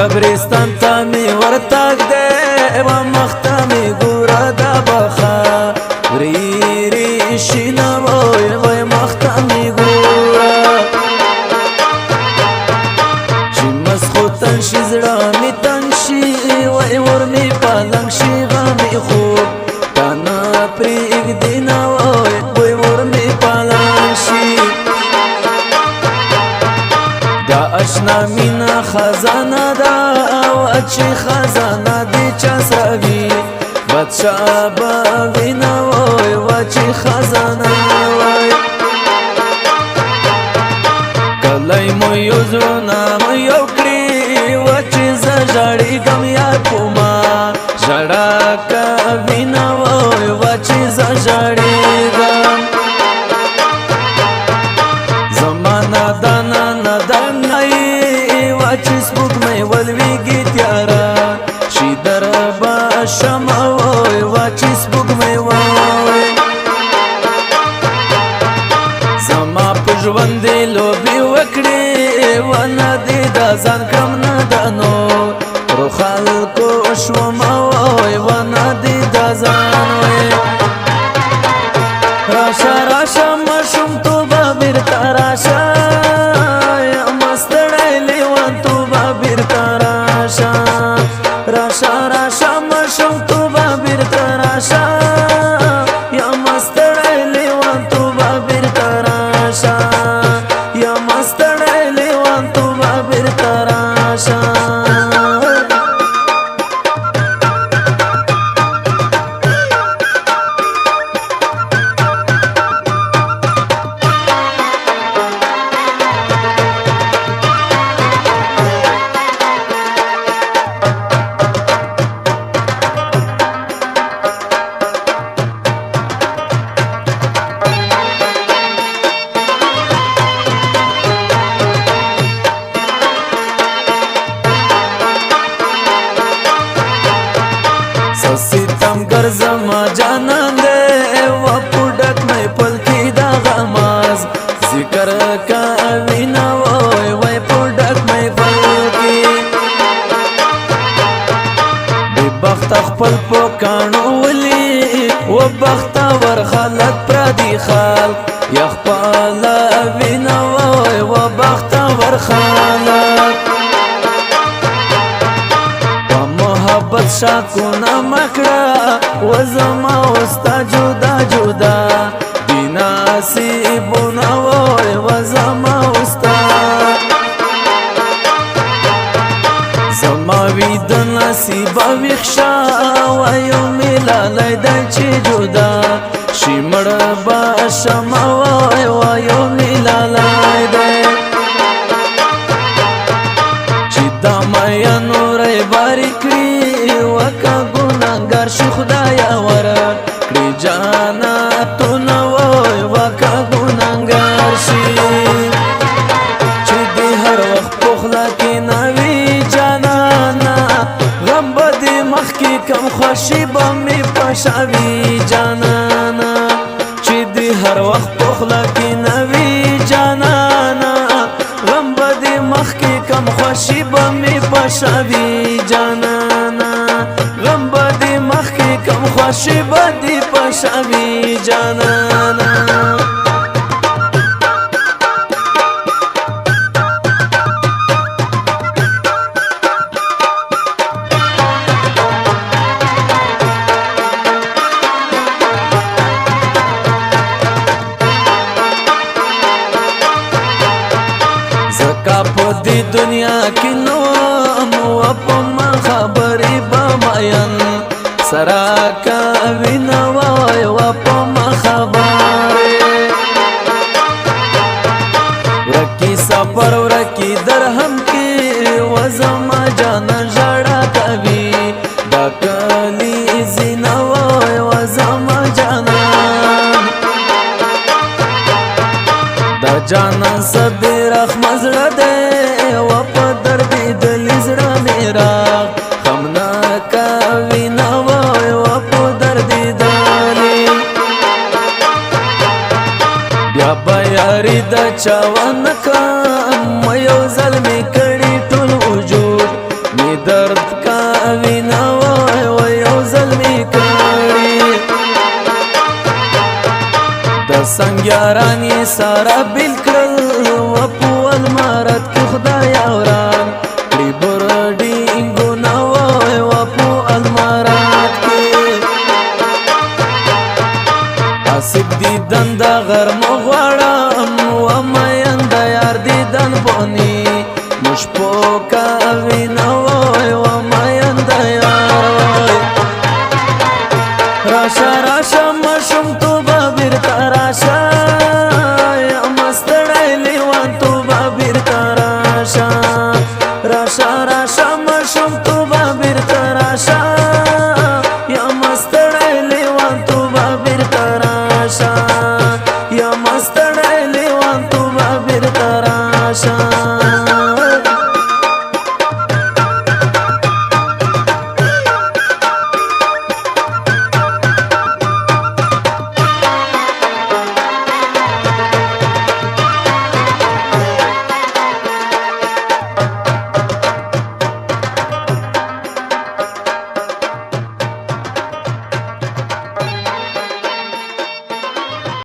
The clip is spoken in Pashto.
قبرستان ته می ورتګ دی و مخته می ګوره دا بخا ری شینه وای مخته می ګوره چې مسخو تن شي زړه می تنګ شي وای ور می پالنګ شي غمې خوب تا نه پرېږدي نه وای ور می پالنګ شي دا اشنا مینا خزانه دا چې خزانه دی چا سره وي بادشاه به وینه وای چې خزانه وای کلی مو یو زړونه مو یو کړي چې زه ژړېږم یار په ما ژړا کوینه وای چې زه ژړېږم زما نادانه نادانه چې سپوږمۍ ولویږي تیاره شي در به شمه وای چې سپوږمۍ وای زما په ژوند دې لوبې وکړې ونه دې دا ځان کړم نادانو رو خلکو شومه وای ونه دې دا ځان وای راشه راشه ماشومتوبه بېرته راشه راشه راشه ماشومتوبه بېرته راشه یا مستړی لیونتوبه بېرته راشه یا مستړی لیونتوبه بېرته راشه ستم ګرځم جانان دې و پډک مې پلکی دا غماز ذکر کوي نه وای پډک مې پلکی بې بخت خپل پکانو ولي و بخت ور خلک پردي خلک یا خپل وینا وای و بخت ور خلک محبت شاکونا مکڑا وزما وستا جدا جدا دینا سیبونا وای وزما وستا زما وید نصیبا ویخشا وایو ملالی دی چی جدا شیمڑ باشما وایو ملالی دی چی دامایا نوری باری کری وکا گناهگار شي خدایا ورکړي جانتونه وای وکا ګناهګار شي چې دې هر وخت په خوله کې نه وي جانانه غم به دې مخکې کم خوښي به مې پشه وي جانانه چې دې هر وخت په خوله کې نه وي جانانه غم به دې مخکې کم خوښي به مې پشه وي جانانه غم به دې مخکې کم خوښي به دې پشه وي جانانه زکا په دې دنیا کې نو مو په ما خبرې به ماین سرا کوي نه وای و په ما خبرې ورکی سفر ورکی درهم کې و زما جان ژړا کوي دا کلی زینا وای و زما جانان دا جانان سبې رحم زړه دې و په درد دلی زړه میرا خمنا کوي نه وای و په درد دلی بیا به یاري د چا ونه کړم یو ځل مې کړي ټول وجود درد کوي نه وای یو ظلمي کړي د سنگیارانی سارا بیل کړل و په المارت کې خدای اوران کړي برډینګو نه وای و په المارت کې حسب دیدن د غرم غواړم و مین د یار دیدن بونی مش په کوي نه